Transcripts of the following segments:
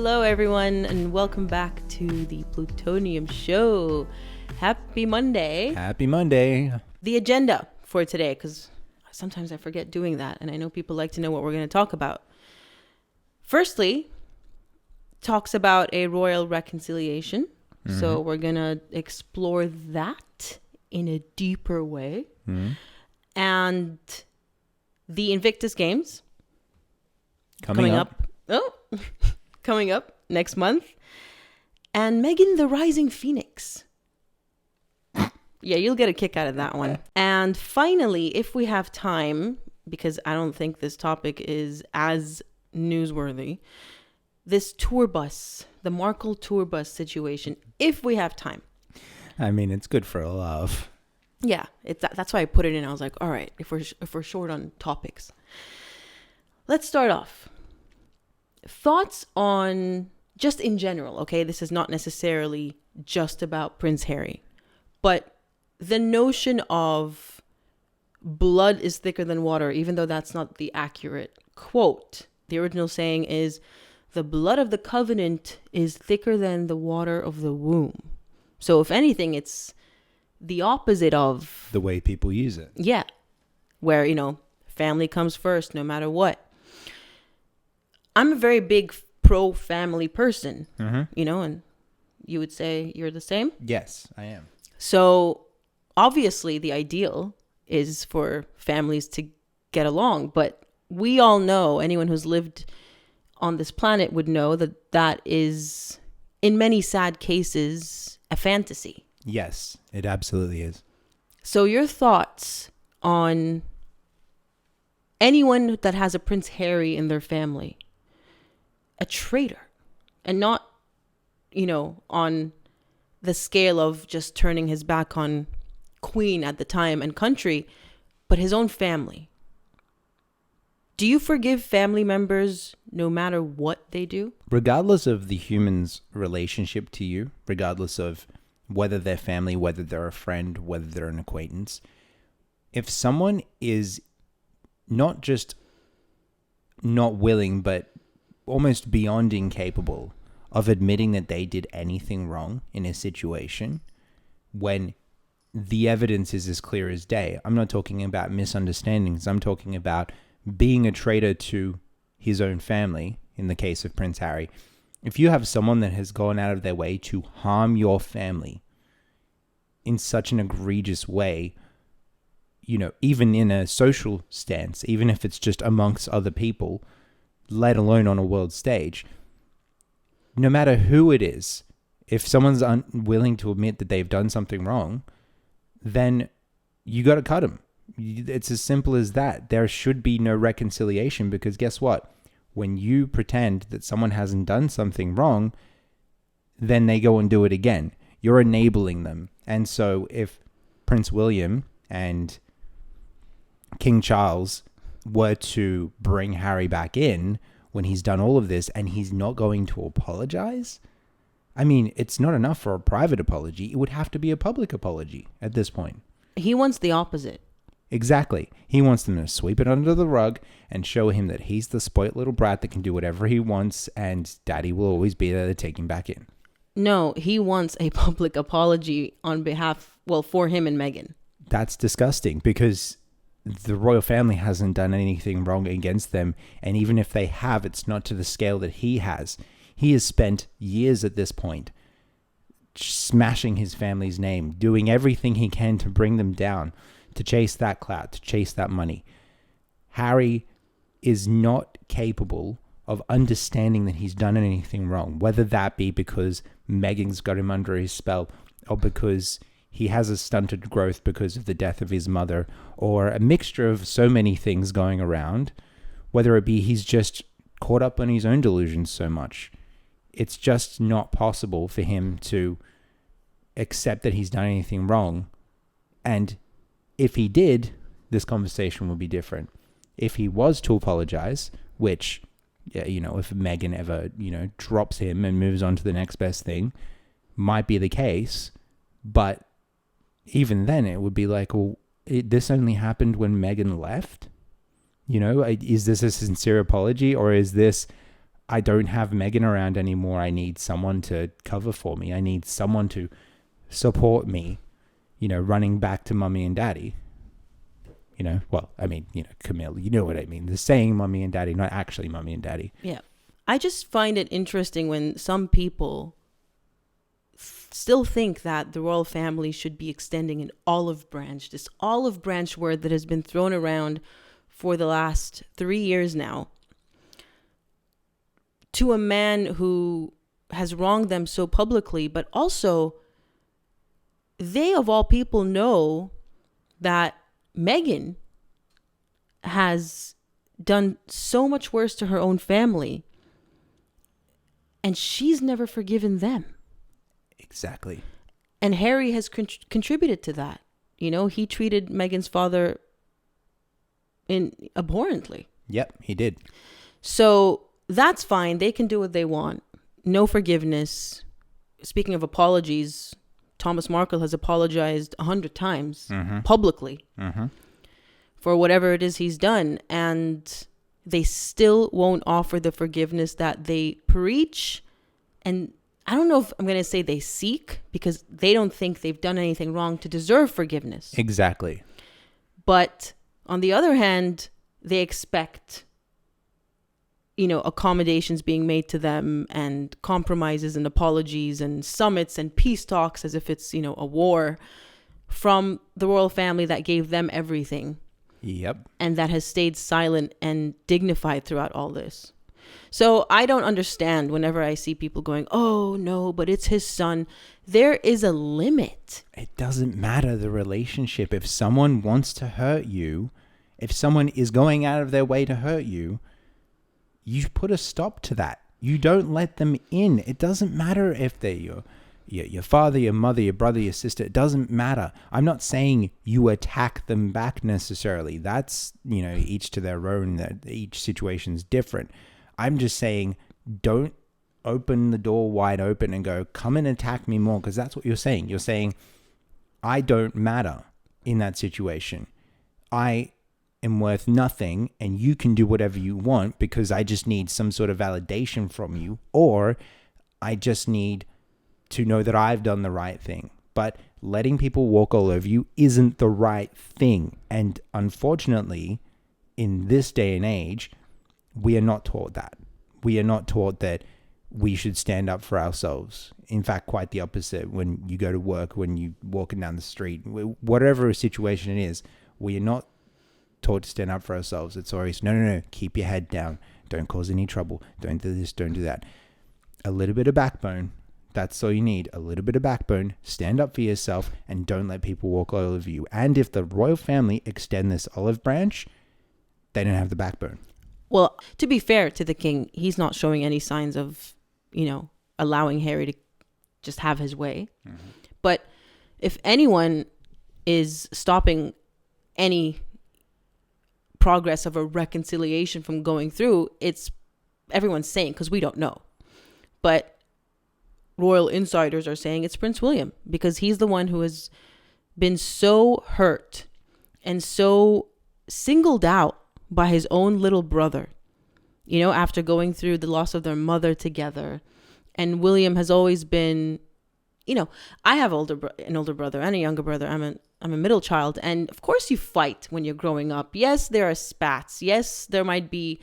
Hello, everyone, and welcome back to the Plutonium Show. Happy Monday. Happy Monday. The agenda for today, because sometimes I forget doing that, and I know people like to know what we're going to talk about. Firstly, talks about a royal reconciliation. Mm-hmm. So we're going to explore that in a deeper way. Mm-hmm. And the Invictus Games. Coming up. Oh, coming up next month. And Meghan the Rising Phoenix. Yeah, you'll get a kick out of that one. And finally, if we have time, because I don't think this topic is as newsworthy, this tour bus, the Markle tour bus situation, if we have time. I mean, it's good for a laugh. Yeah, that's why I put it in. I was like, all right, if we're short on topics. Let's start off. Thoughts on, just in general, okay? This is not necessarily just about Prince Harry, but the notion of blood is thicker than water, even though that's not the accurate quote. The original saying is, the blood of the covenant is thicker than the water of the womb. So if anything, it's the opposite of the way people use it. Yeah. Where, family comes first no matter what. I'm a very big pro-family person, and you would say you're the same? Yes, I am. So obviously the ideal is for families to get along, but we all know, anyone who's lived on this planet would know that is, in many sad cases, a fantasy. Yes, it absolutely is. So your thoughts on anyone that has a Prince Harry in their family, a traitor, and not, on the scale of just turning his back on Queen at the time and country, but his own family. Do you forgive family members no matter what they do? Regardless of the human's relationship to you, regardless of whether they're family, whether they're a friend, whether they're an acquaintance, if someone is not just not willing, but almost beyond incapable of admitting that they did anything wrong in a situation, when the evidence is as clear as day. I'm not talking about misunderstandings. I'm talking about being a traitor to his own family, in the case of Prince Harry. If you have someone that has gone out of their way to harm your family in such an egregious way, even in a social stance, even if it's just amongst other people, let alone on a world stage, no matter who it is, if someone's unwilling to admit that they've done something wrong, then you got to cut them. It's as simple as that. There should be no reconciliation, because guess what? When you pretend that someone hasn't done something wrong, then they go and do it again. You're enabling them. And so if Prince William and King Charles were to bring Harry back in when he's done all of this and he's not going to apologize, I mean, it's not enough for a private apology. It would have to be a public apology at this point. He wants the opposite. Exactly. He wants them to sweep it under the rug and show him that he's the spoilt little brat that can do whatever he wants, and daddy will always be there to take him back in. No, he wants a public apology for him and Meghan. That's disgusting, because the royal family hasn't done anything wrong against them. And even if they have, it's not to the scale that he has. He has spent years at this point smashing his family's name, doing everything he can to bring them down, to chase that clout, to chase that money. Harry is not capable of understanding that he's done anything wrong, whether that be because Meghan's got him under his spell, or because he has a stunted growth because of the death of his mother, or a mixture of so many things going around, whether it be he's just caught up on his own delusions so much. It's just not possible for him to accept that he's done anything wrong. And if he did, this conversation would be different. If he was to apologize, which, if Meghan ever, drops him and moves on to the next best thing, might be the case. But even then, it would be like, well, this only happened when Meghan left? Is this a sincere apology, or is this I don't have Meghan around anymore. I need someone to cover for me. I need someone to support me, running back to mummy and daddy. Camille, you know what I mean. The saying mummy and daddy, not actually mummy and daddy. Yeah. I just find it interesting when some people still think that the royal family should be extending an olive branch, this olive branch word that has been thrown around for the last 3 years now, to a man who has wronged them so publicly, but also they of all people know that Meghan has done so much worse to her own family, and she's never forgiven them. Exactly. And Harry has contributed to that. He treated Meghan's father abhorrently. Yep, he did. So that's fine. They can do what they want. No forgiveness. Speaking of apologies, Thomas Markle has apologized 100 times publicly for whatever it is he's done. And they still won't offer the forgiveness that they preach. And I don't know if I'm going to say they seek, because they don't think they've done anything wrong to deserve forgiveness. Exactly. But on the other hand, they expect, accommodations being made to them and compromises and apologies and summits and peace talks as if it's, a war from the royal family that gave them everything. Yep. And that has stayed silent and dignified throughout all this. So I don't understand whenever I see people going, oh, no, but it's his son. There is a limit. It doesn't matter the relationship. If someone wants to hurt you, if someone is going out of their way to hurt you, you put a stop to that. You don't let them in. It doesn't matter if they're your father, your mother, your brother, your sister. It doesn't matter. I'm not saying you attack them back necessarily. That's, each to their own. That each situation's different. I'm just saying, don't open the door wide open and go, come and attack me more, because that's what you're saying. You're saying, I don't matter in that situation. I am worth nothing, and you can do whatever you want because I just need some sort of validation from you, or I just need to know that I've done the right thing. But letting people walk all over you isn't the right thing. And unfortunately, in this day and age, we are not taught that. We are not taught that we should stand up for ourselves. In fact, quite the opposite. When you go to work, when you're walking down the street, whatever situation it is, we are not taught to stand up for ourselves. It's always, no, keep your head down. Don't cause any trouble. Don't do this, don't do that. A little bit of backbone. That's all you need. A little bit of backbone. Stand up for yourself and don't let people walk all over you. And if the royal family extend this olive branch, they don't have the backbone. Well, to be fair to the king, he's not showing any signs of, allowing Harry to just have his way. Mm-hmm. But if anyone is stopping any progress of a reconciliation from going through, it's everyone's saying, because we don't know. But royal insiders are saying it's Prince William, because he's the one who has been so hurt and so singled out by his own little brother, after going through the loss of their mother together. And William has always been, I have an older brother and a younger brother. I'm a middle child. And of course you fight when you're growing up. Yes, there are spats. Yes, there might be,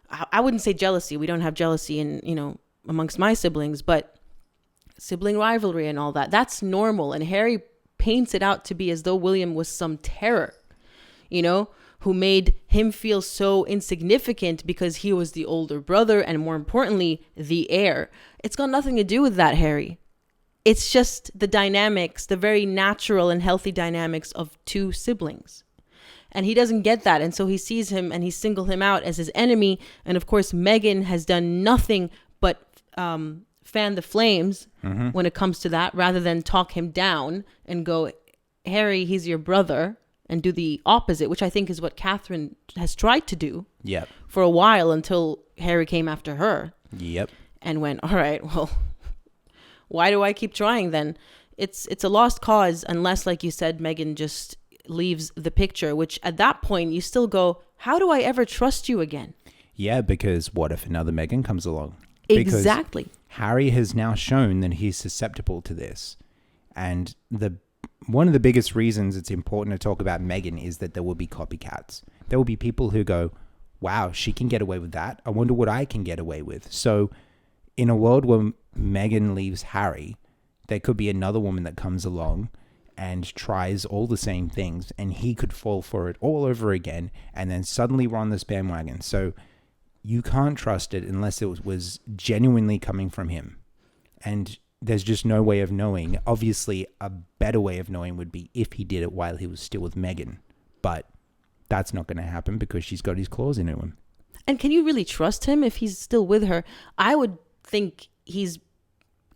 I wouldn't say jealousy. We don't have jealousy amongst my siblings, but sibling rivalry and all that. That's normal. And Harry paints it out to be as though William was some terror, who made him feel so insignificant because he was the older brother and, more importantly, the heir. It's got nothing to do with that, Harry. It's just the dynamics, the very natural and healthy dynamics of two siblings. And he doesn't get that. And so he sees him and he singled him out as his enemy. And of course, Meghan has done nothing but fan the flames when it comes to that, rather than talk him down and go, Harry, he's your brother, and do the opposite, which I think is what Catherine has tried to do for a while, until Harry came after her. And went, all right, well, why do I keep trying then? It's a lost cause unless, like you said, Meghan just leaves the picture, which at that point you still go, how do I ever trust you again? Yeah, because what if another Meghan comes along? Because Exactly. Harry has now shown that he's susceptible to this. And one of the biggest reasons it's important to talk about Meghan is that there will be copycats. There will be people who go, wow, she can get away with that. I wonder what I can get away with. So in a world where Meghan leaves Harry, there could be another woman that comes along and tries all the same things, and he could fall for it all over again, and then suddenly we're on this bandwagon. So you can't trust it unless it was genuinely coming from him. And there's just no way of knowing. Obviously, a better way of knowing would be if he did it while he was still with Meghan. But that's not going to happen because she's got his claws into him. And can you really trust him if he's still with her? I would think he's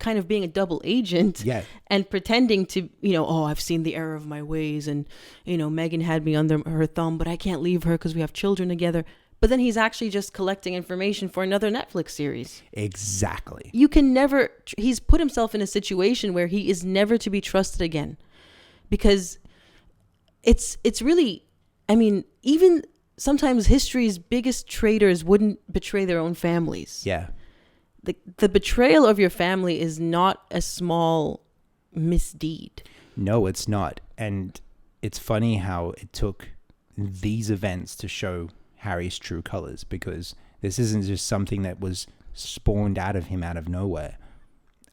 kind of being a double agent, Yeah. and pretending to, oh, I've seen the error of my ways, and, Meghan had me under her thumb, but I can't leave her because we have children together. But then he's actually just collecting information for another Netflix series. Exactly. You can never, he's put himself in a situation where he is never to be trusted again, because it's really, even sometimes history's biggest traitors wouldn't betray their own families. Yeah. The betrayal of your family is not a small misdeed. No, it's not. And it's funny how it took these events to show Harry's true colors, because this isn't just something that was spawned out of him out of nowhere.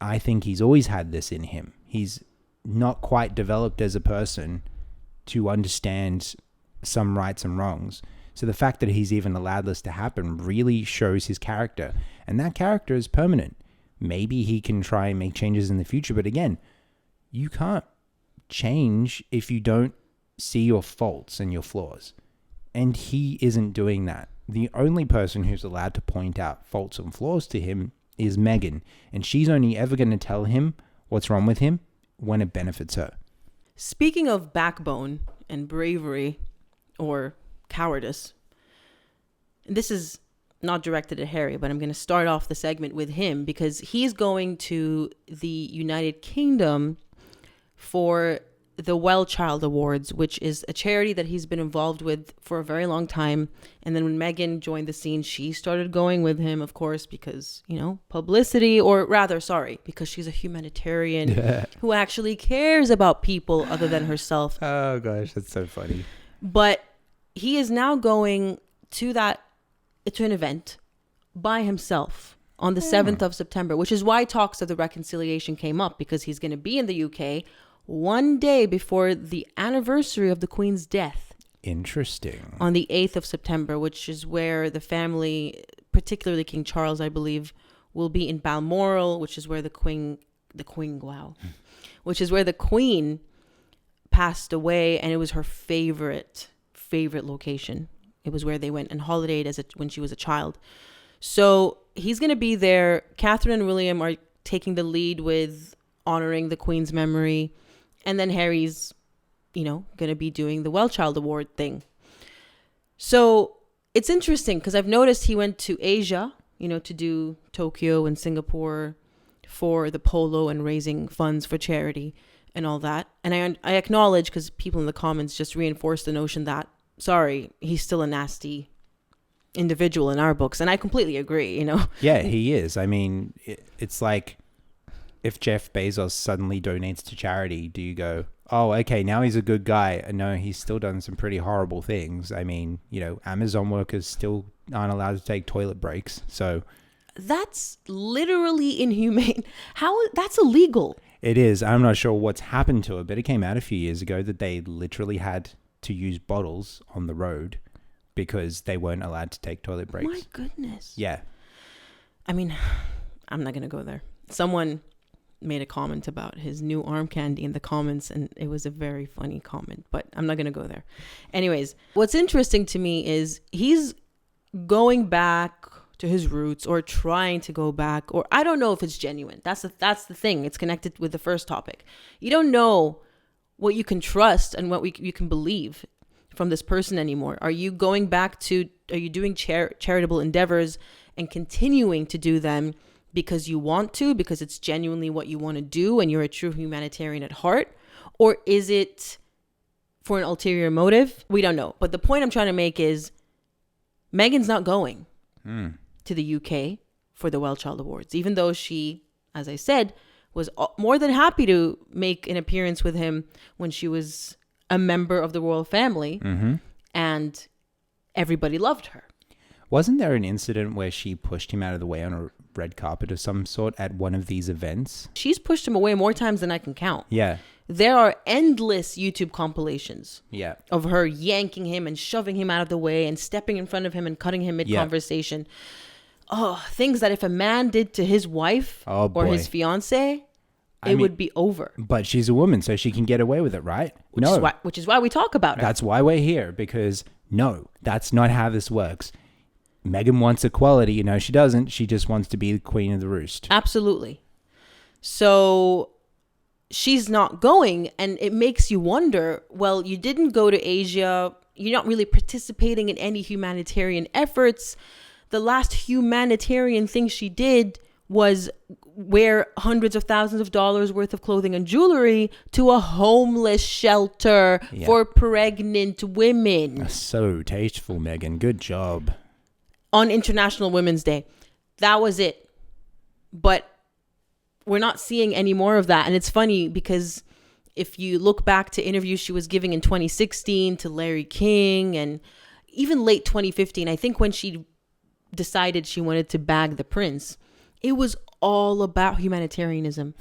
I think he's always had this in him. He's not quite developed as a person to understand some rights and wrongs. So the fact that he's even allowed this to happen really shows his character. And that character is permanent. Maybe he can try and make changes in the future. But again, you can't change if you don't see your faults and your flaws. And he isn't doing that. The only person who's allowed to point out faults and flaws to him is Meghan. And she's only ever going to tell him what's wrong with him when it benefits her. Speaking of backbone and bravery, or cowardice, this is not directed at Harry, but I'm going to start off the segment with him because he's going to the United Kingdom for the Well Child Awards, which is a charity that he's been involved with for a very long time. And then when Meghan joined the scene, she started going with him, of course, because, publicity, or rather, because she's a humanitarian who actually cares about people other than herself. Oh, gosh, that's so funny. But he is now going to an event by himself on the 7th of September, which is why talks of the reconciliation came up, because he's going to be in the UK one day before the anniversary of the Queen's death. Interesting. On the 8th of September, which is where the family, particularly King Charles, I believe, will be in Balmoral, which is where which is where the Queen passed away, and it was her favorite location. It was where they went and holidayed when she was a child. So he's going to be there. Catherine and William are taking the lead with honoring the Queen's memory. And then Harry's, going to be doing the Well Child Award thing. So it's interesting because I've noticed he went to Asia, to do Tokyo and Singapore for the polo and raising funds for charity and all that. And I acknowledge, because people in the comments just reinforced the notion that, sorry, he's still a nasty individual in our books. And I completely agree, Yeah, he is. It's like if Jeff Bezos suddenly donates to charity, do you go, oh, okay, now he's a good guy? No, he's still done some pretty horrible things. Amazon workers still aren't allowed to take toilet breaks. So that's literally inhumane. That's illegal. It is. I'm not sure what's happened to it, but it came out a few years ago that they literally had to use bottles on the road because they weren't allowed to take toilet breaks. My goodness. Yeah. I'm not going to go there. Someone made a comment about his new arm candy in the comments, and it was a very funny comment, but I'm not going to go there. Anyways, what's interesting to me is he's going back to his roots, or trying to go back, or I don't know if it's genuine. That's the thing. It's connected with the first topic. You don't know what you can trust and what you can believe from this person anymore. Are you going back to, are you doing charitable endeavors and continuing to do them because you want to, because it's genuinely what you want to do and you're a true humanitarian at heart? Or is it for an ulterior motive? We don't know. But the point I'm trying to make is Meghan's not going. to the UK for the Well Child Awards, even though she, as I said, was more than happy to make an appearance with him when she was a member of the royal family, and everybody loved her. Wasn't there an incident where she pushed him out of the way on a red carpet of some sort at one of these events? She's pushed him away more times than I can count. Yeah. There are endless YouTube compilations Yeah. of her yanking him and shoving him out of the way and stepping in front of him and cutting him mid-conversation. Oh, things that if a man did to his wife or his fiance, it would be over. But she's a woman, so she can get away with it, right? Which is why we talk about her. That's why we're here, because no, that's not how this works. Meghan wants equality. You know, she doesn't. She just wants to be the queen of the roost. Absolutely. So she's not going, and it makes you wonder, well, you didn't go to Asia. You're not really participating in any humanitarian efforts. The last humanitarian thing she did was wear hundreds of thousands of dollars worth of clothing and jewelry to a homeless shelter for pregnant women. So tasteful, Meghan. Good job. On International Women's Day. That was it. But we're not seeing any more of that. And it's funny because if you look back to interviews she was giving in 2016 to Larry King and even late 2015, I think when she decided she wanted to bag the prince, it was all about humanitarianism.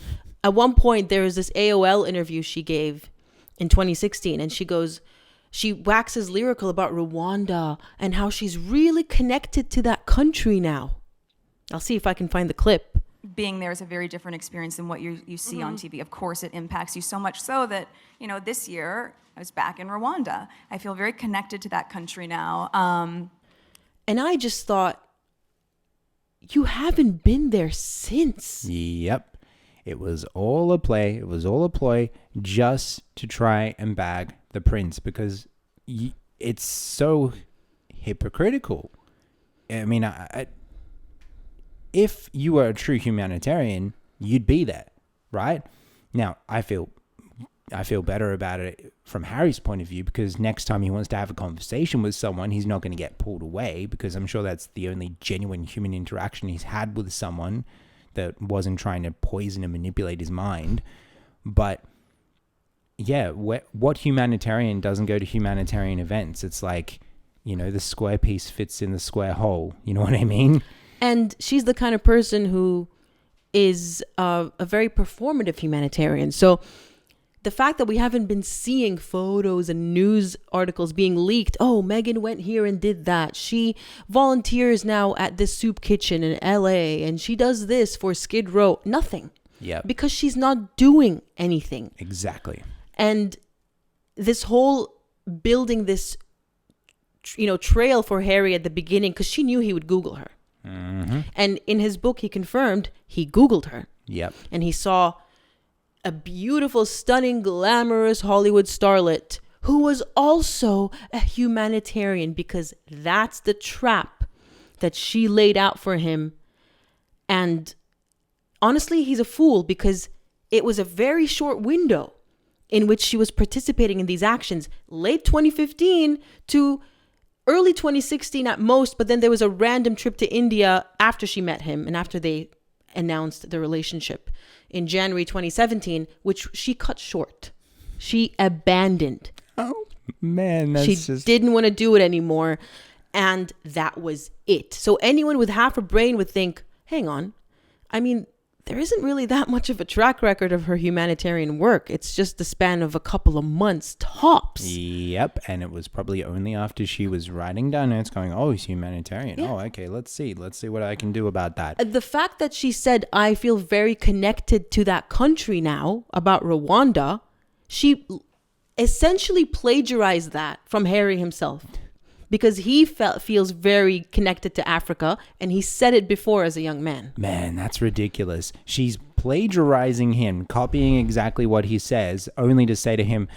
At one point, there was this AOL interview she gave in 2016, and she waxes lyrical about Rwanda and how she's really connected to that country now. I'll see if I can find the clip. Being there is a very different experience than what you see on TV. Of course, it impacts you so much so that, this year I was back in Rwanda. I feel very connected to that country now. And I just thought, you haven't been there since. Yep. It was all a play. It was all a ploy just to try and bag the prince because it's so hypocritical. I mean, if you were a true humanitarian, you'd be there, right? Now, I feel better about it from Harry's point of view because next time he wants to have a conversation with someone, he's not going to get pulled away because I'm sure that's the only genuine human interaction he's had with someone that wasn't trying to poison and manipulate his mind. But yeah, what humanitarian doesn't go to humanitarian events? It's like, the square piece fits in the square hole. You know what I mean? And she's the kind of person who is a very performative humanitarian. So the fact that we haven't been seeing photos and news articles being leaked, oh, Meghan went here and did that. She volunteers now at this soup kitchen in LA and she does this for Skid Row. Nothing. Yeah. Because she's not doing anything. Exactly. And this whole building this, trail for Harry at the beginning, because she knew he would Google her. Mm-hmm. And in his book, he confirmed he Googled her. Yep. And he saw a beautiful, stunning, glamorous Hollywood starlet who was also a humanitarian because that's the trap that she laid out for him. And honestly, he's a fool because it was a very short window in which she was participating in these actions, late 2015 to early 2016 at most. But then there was a random trip to India after she met him and after they announced the relationship in January 2017, which she cut short. She abandoned. Oh, man. She didn't want to do it anymore. And that was it. So anyone with half a brain would think, hang on. I mean, there isn't really that much of a track record of her humanitarian work. It's just the span of a couple of months tops. Yep. And it was probably only after she was writing down notes going, oh, he's humanitarian. Yeah. Oh, okay. Let's see what I can do about that. The fact that she said, I feel very connected to that country now about Rwanda, she essentially plagiarized that from Harry himself. Because he feels very connected to Africa, and he said it before as a young man. Man, that's ridiculous. She's plagiarizing him, copying exactly what he says, only to say to him,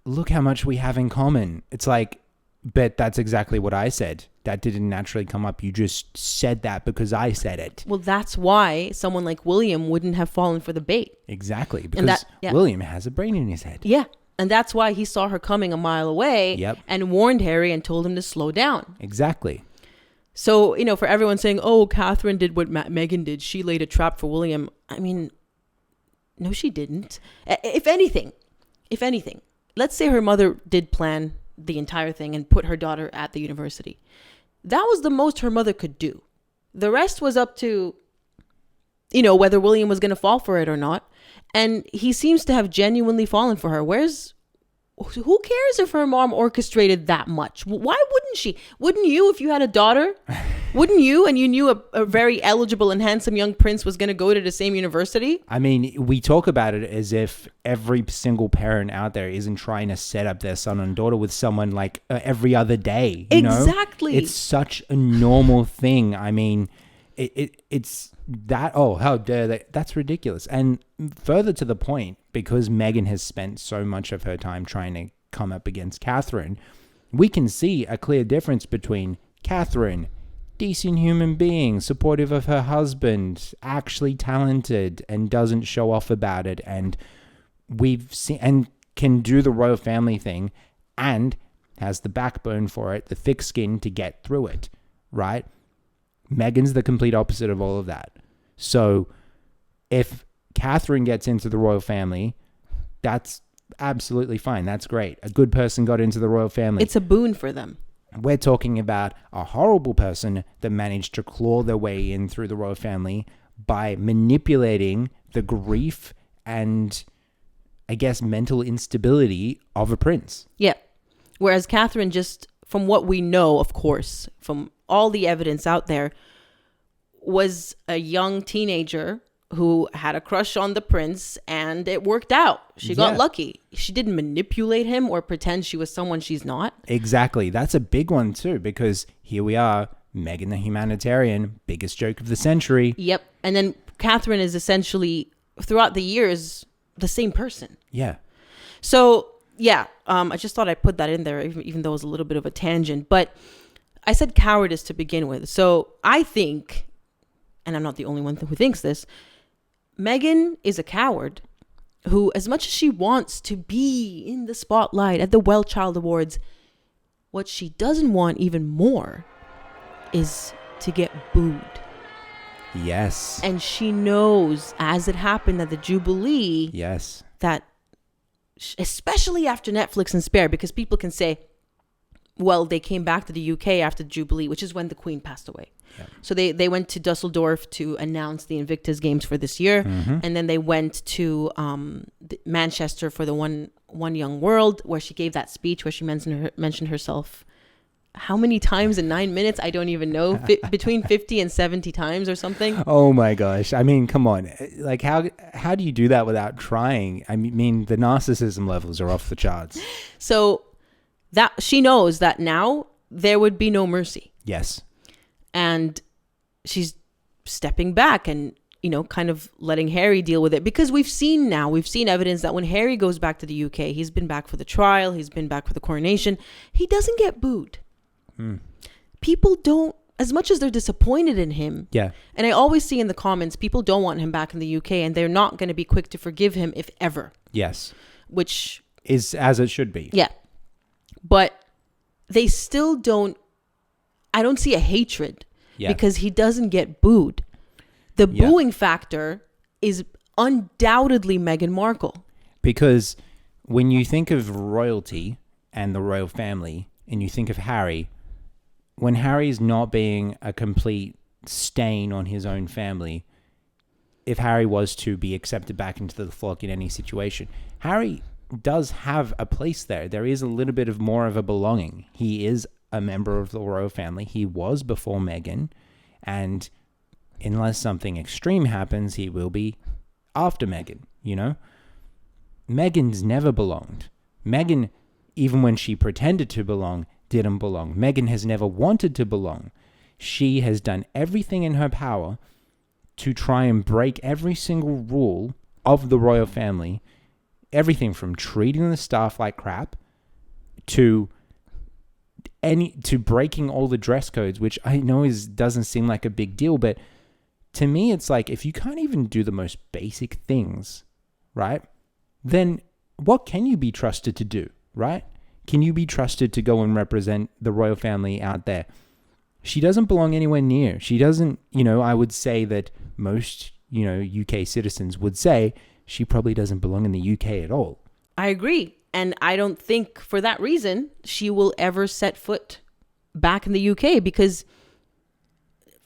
look how much we have in common. It's like, but that's exactly what I said. That didn't naturally come up. You just said that because I said it. Well, that's why someone like William wouldn't have fallen for the bait. Exactly, because William has a brain in his head. Yeah. And that's why he saw her coming a mile away and warned Harry and told him to slow down. Exactly. So, for everyone saying, oh, Catherine did what Meghan did. She laid a trap for William. I mean, no, she didn't. If anything, let's say her mother did plan the entire thing and put her daughter at the university. That was the most her mother could do. The rest was up to, whether William was going to fall for it or not. And he seems to have genuinely fallen for her. Who cares if her mom orchestrated that much? Why wouldn't she? Wouldn't you if you had a daughter? Wouldn't you? And you knew a very eligible and handsome young prince was going to go to the same university? I mean, we talk about it as if every single parent out there isn't trying to set up their son and daughter with someone like every other day. You Exactly. know? It's such a normal thing. I mean, it's that, oh, how dare they? That's ridiculous. And further to the point, because Meghan has spent so much of her time trying to come up against Catherine, we can see a clear difference between Catherine, decent human being, supportive of her husband, actually talented and doesn't show off about it, and we've seen and can do the royal family thing and has the backbone for it, the thick skin to get through it, right? Meghan's the complete opposite of all of that. So if Catherine gets into the royal family, that's absolutely fine. That's great. A good person got into the royal family. It's a boon for them. We're talking about a horrible person that managed to claw their way in through the royal family by manipulating the grief and, I guess, mental instability of a prince. Yeah. Whereas Catherine, just from what we know, of course, from all the evidence out there, was a young teenager who had a crush on the prince, and it worked out. She got lucky. She didn't manipulate him or pretend she was someone she's not. Exactly. That's a big one too, because here we are, Meghan the humanitarian, biggest joke of the century. Yep. And then Catherine is essentially, throughout the years, the same person. Yeah. So, yeah, I just thought I'd put that in there, even though it was a little bit of a tangent. But I said cowardice to begin with. So I think, and I'm not the only one who thinks this, Meghan is a coward who, as much as she wants to be in the spotlight at the Well Child Awards, what she doesn't want even more is to get booed. Yes. And she knows, as it happened at the Jubilee, yes, that especially after Netflix and Spare, because people can say, well, they came back to the UK after the Jubilee, which is when the Queen passed away. Yep. So they went to Dusseldorf to announce the Invictus Games for this year. Mm-hmm. And then they went to Manchester for the One Young World, where she gave that speech where she mentioned herself how many times in 9 minutes? I don't even know. Between 50 and 70 times or something. Oh my gosh. I mean, come on. Like, how do you do that without trying? I mean, the narcissism levels are off the charts. So that she knows that now there would be no mercy. Yes. And she's stepping back and, kind of letting Harry deal with it, because we've seen evidence that when Harry goes back to the UK, he's been back for the trial, he's been back for the coronation, he doesn't get booed. People don't, as much as they're disappointed in him. Yeah. And I always see in the comments, people don't want him back in the UK, and they're not going to be quick to forgive him, if ever. Yes. Which is as it should be. Yeah. But they still don't, I don't see a hatred because he doesn't get booed. The booing factor is undoubtedly Meghan Markle. Because when you think of royalty and the royal family, and you think of Harry, when Harry's not being a complete stain on his own family, if Harry was to be accepted back into the flock in any situation, Harry does have a place there. There is a little bit of more of a belonging. He is a member of the royal family. He was before Meghan, and unless something extreme happens, he will be after Meghan, Meghan's never belonged. Meghan, even when she pretended to belong, didn't belong. Meghan has never wanted to belong. She has done everything in her power to try and break every single rule of the royal family. Everything from treating the staff like crap to breaking all the dress codes, which I know doesn't seem like a big deal, but to me, it's like, if you can't even do the most basic things, right, then what can you be trusted to do, right? Can you be trusted to go and represent the royal family out there? She doesn't belong anywhere near. She doesn't, I would say that most, UK citizens would say she probably doesn't belong in the UK at all. I agree. And I don't think for that reason she will ever set foot back in the UK, because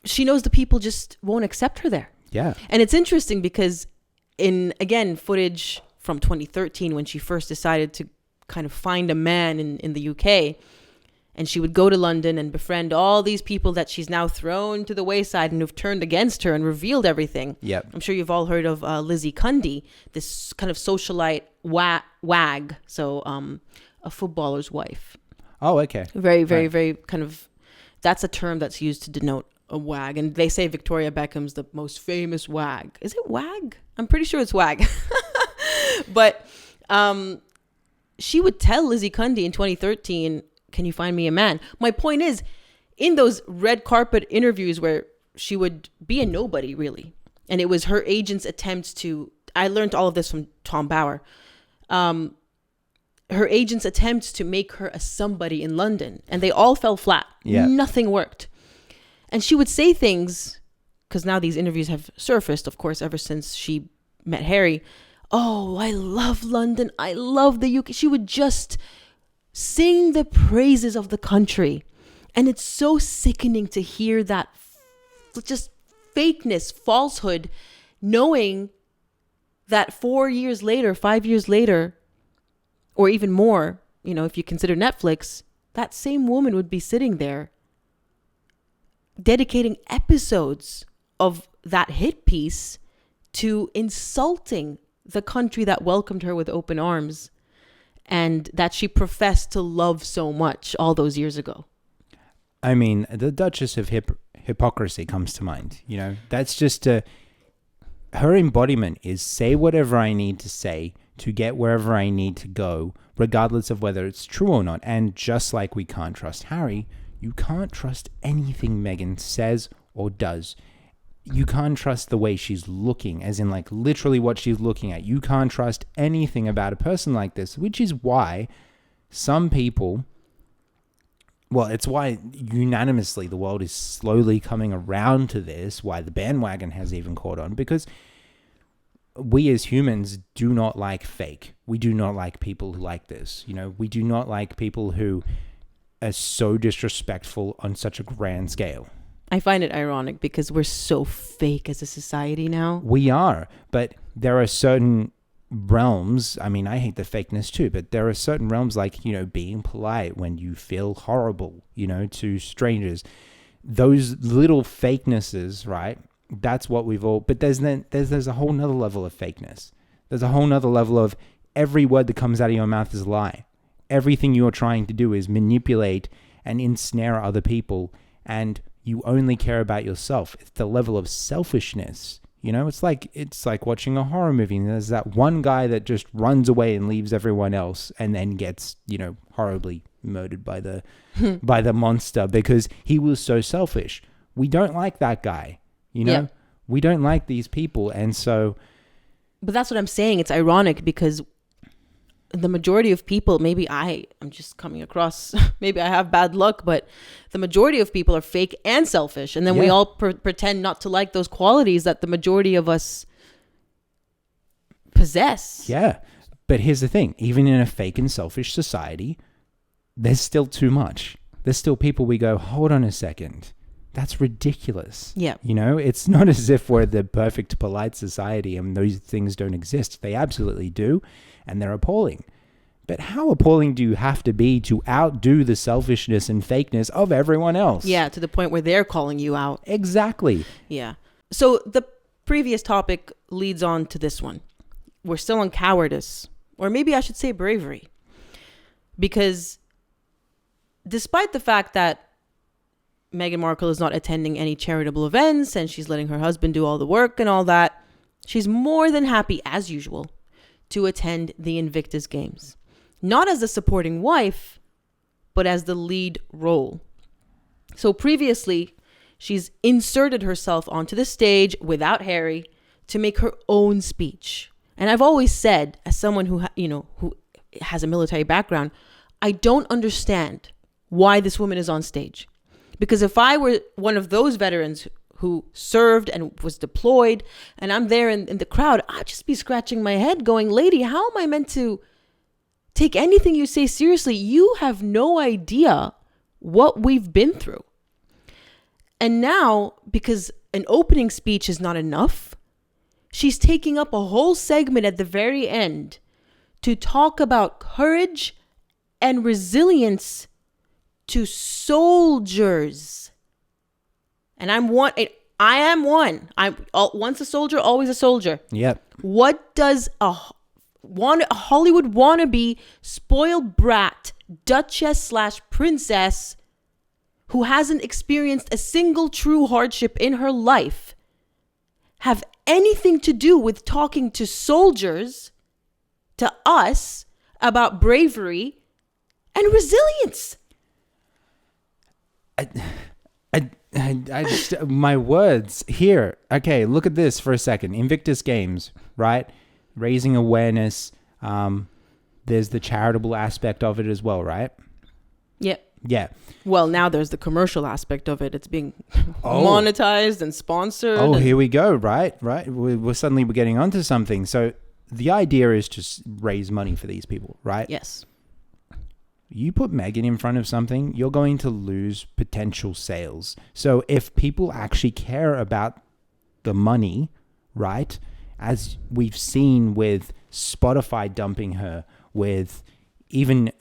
she knows the people just won't accept her there. Yeah. And it's interesting because again, footage from 2013 when she first decided to kind of find a man in the UK, and she would go to London and befriend all these people that she's now thrown to the wayside and who've turned against her and revealed everything. Yep. I'm sure you've all heard of Lizzie Cundy, this kind of socialite wag. So a footballer's wife. Oh, okay. Very, very, very kind of, that's a term that's used to denote a wag. And they say Victoria Beckham's the most famous wag. Is it wag? I'm pretty sure it's wag. But she would tell Lizzie Cundy in 2013, can you find me a man? My point is, in those red carpet interviews where she would be a nobody, really, and it was her agent's attempts to, I learned all of this from Tom Bauer, her agent's attempts to make her a somebody in London, and they all fell flat. Yeah. Nothing worked. And she would say things, because now these interviews have surfaced, of course, ever since she met Harry. Oh, I love London. I love the UK. She would just sing the praises of the country. And it's so sickening to hear that just fakeness, falsehood, knowing that 4 years later, 5 years later, or even more, if you consider Netflix, that same woman would be sitting there dedicating episodes of that hit piece to insulting the country that welcomed her with open arms and that she professed to love so much all those years ago. I mean, the Duchess of Hypocrisy comes to mind. That's just her embodiment is say whatever I need to say to get wherever I need to go, regardless of whether it's true or not. And just like we can't trust Harry, you can't trust anything Meghan says or does. You can't trust the way she's looking, as in like literally what she's looking at. You can't trust anything about a person like this, which is why some people, well, it's why unanimously the world is slowly coming around to this, why the bandwagon has even caught on, because we as humans do not like fake. We do not like people who like this. We do not like people who are so disrespectful on such a grand scale. I find it ironic because we're so fake as a society now. We are, but there are certain realms. I mean, I hate the fakeness too, but there are certain realms like, being polite when you feel horrible, to strangers. Those little fakenesses, right? That's what we've all, but there's a whole nother level of fakeness. There's a whole nother level of every word that comes out of your mouth is a lie. Everything you're trying to do is manipulate and ensnare other people, and you only care about yourself. It's the level of selfishness. It's like watching a horror movie. And there's that one guy that just runs away and leaves everyone else, and then gets, horribly murdered by the by the monster because he was so selfish. We don't like that guy. Yeah. We don't like these people, and so. But that's what I'm saying. It's ironic because the majority of people, maybe I'm just coming across, maybe I have bad luck, but the majority of people are fake and selfish. And then we all pretend not to like those qualities that the majority of us possess. Yeah. But here's the thing. Even in a fake and selfish society, there's still too much. There's still people we go, hold on a second. That's ridiculous. Yeah. It's not as if we're the perfect polite society and those things don't exist. They absolutely do. And they're appalling. But how appalling do you have to be to outdo the selfishness and fakeness of everyone else? Yeah, to the point where they're calling you out. Exactly. Yeah. So the previous topic leads on to this one. We're still on cowardice, or maybe I should say bravery. Because despite the fact that Meghan Markle is not attending any charitable events and she's letting her husband do all the work and all that, she's more than happy, as usual, to attend the Invictus Games. Not as a supporting wife, but as the lead role. So previously, she's inserted herself onto the stage without Harry to make her own speech. And I've always said, as someone who has a military background, I don't understand why this woman is on stage. Because if I were one of those veterans who served and was deployed and I'm there in the crowd, I'd just be scratching my head going, lady, how am I meant to take anything you say seriously? You have no idea what we've been through. And now, because an opening speech is not enough, she's taking up a whole segment at the very end to talk about courage and resilience to soldiers. And I am one. Once a soldier, always a soldier. Yep. What does a Hollywood wannabe spoiled brat, Duchess / princess, who hasn't experienced a single true hardship in her life, have anything to do with talking to soldiers, to us, about bravery and resilience? I just, my words here. Okay, look at this for a second. Invictus Games, right? Raising awareness. There's the charitable aspect of it as well, right? Yep. Yeah. Well, now there's the commercial aspect of it. It's being monetized and sponsored. Oh, here we go. Right. We're suddenly getting onto something. So the idea is to raise money for these people, right? Yes. You put Meghan in front of something, you're going to lose potential sales. So if people actually care about the money, right, as we've seen with Spotify dumping her, with even,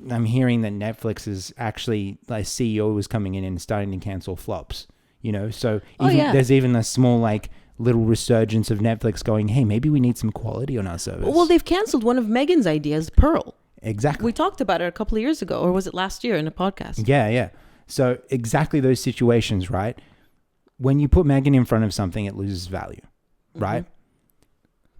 I'm hearing that Netflix is actually, like, CEO was coming in and starting to cancel flops, you know? So there's even a small, like, little resurgence of Netflix going, hey, maybe we need some quality on our service. Well, they've canceled one of Meghan's ideas, Pearl. Exactly. We talked about it a couple of years ago, or was it last year in a podcast? Yeah. So exactly those situations, right? When you put Meghan in front of something, it loses value, right?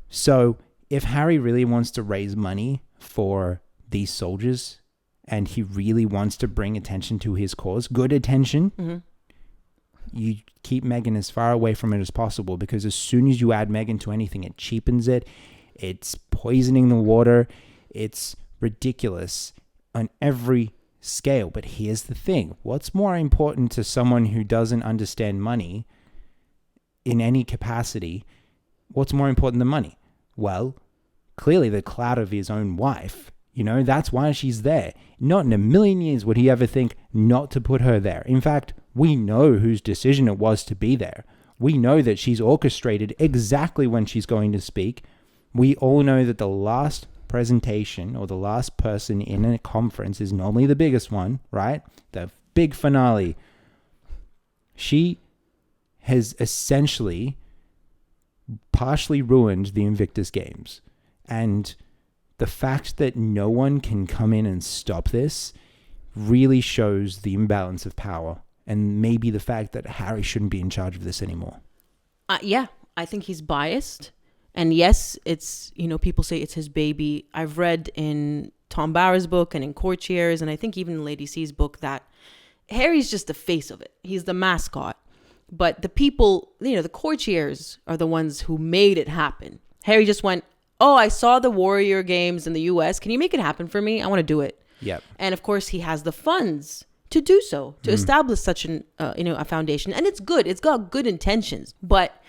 So if Harry really wants to raise money for these soldiers and he really wants to bring attention to his cause, good attention, you keep Meghan as far away from it as possible, because as soon as you add Meghan to anything, it cheapens it. It's poisoning the water. It's ridiculous on every scale. But here's the thing. What's more important to someone who doesn't understand money in any capacity? What's more important than money? Well, clearly the clout of his own wife. You know, that's why she's there. Not in a million years would he ever think not to put her there. In fact, we know whose decision it was to be there. We know that she's orchestrated exactly when she's going to speak. We all know that the last presentation or the last person in a conference is normally the biggest one, right? The big finale. She has essentially partially ruined the Invictus Games. And the fact that no one can come in and stop this really shows the imbalance of power, and maybe the fact that Harry shouldn't be in charge of this anymore. Yeah, I think he's biased. And yes, it's, you know, people say it's his baby. I've read in Tom Bower's book and in Courtiers, and I think even in Lady C's book, that Harry's just the face of it. He's the mascot. But the people, you know, the Courtiers are the ones who made it happen. Harry just went, oh, I saw the Warrior Games in the US. Can you make it happen for me? I want to do it. Yep. And of course, he has the funds to do so, to establish such a foundation. And it's good. It's got good intentions. But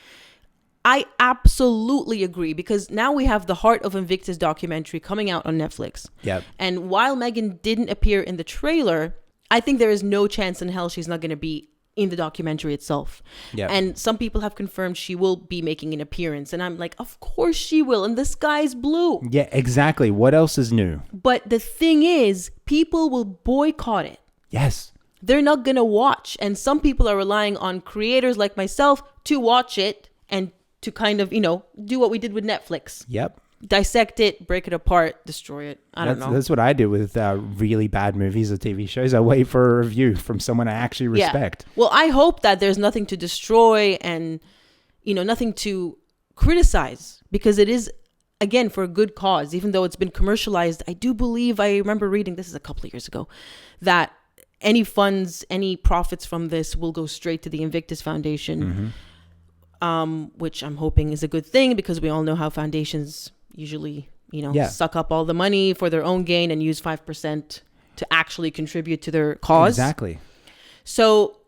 I absolutely agree, because now we have the Heart of Invictus documentary coming out on Netflix. Yep. And while Meghan didn't appear in the trailer, I think there is no chance in hell she's not going to be in the documentary itself. Yep. And some people have confirmed she will be making an appearance. And I'm like, of course she will. And the sky's blue. Yeah, exactly. What else is new? But the thing is, people will boycott it. Yes. They're not going to watch. And some people are relying on creators like myself to watch it and to kind of, you know, do what we did with Netflix. Yep. Dissect it, break it apart, destroy it. I don't know. That's what I do with really bad movies or TV shows. I wait for a review from someone I actually respect. Yeah. Well, I hope that there's nothing to destroy and, you know, nothing to criticize, because it is, again, for a good cause. Even though it's been commercialized, I do believe, I remember reading, this is a couple of years ago, that any funds, any profits from this will go straight to the Invictus Foundation, which I'm hoping is a good thing, because we all know how foundations usually, you know, suck up all the money for their own gain and use 5% to actually contribute to their cause. Exactly. So,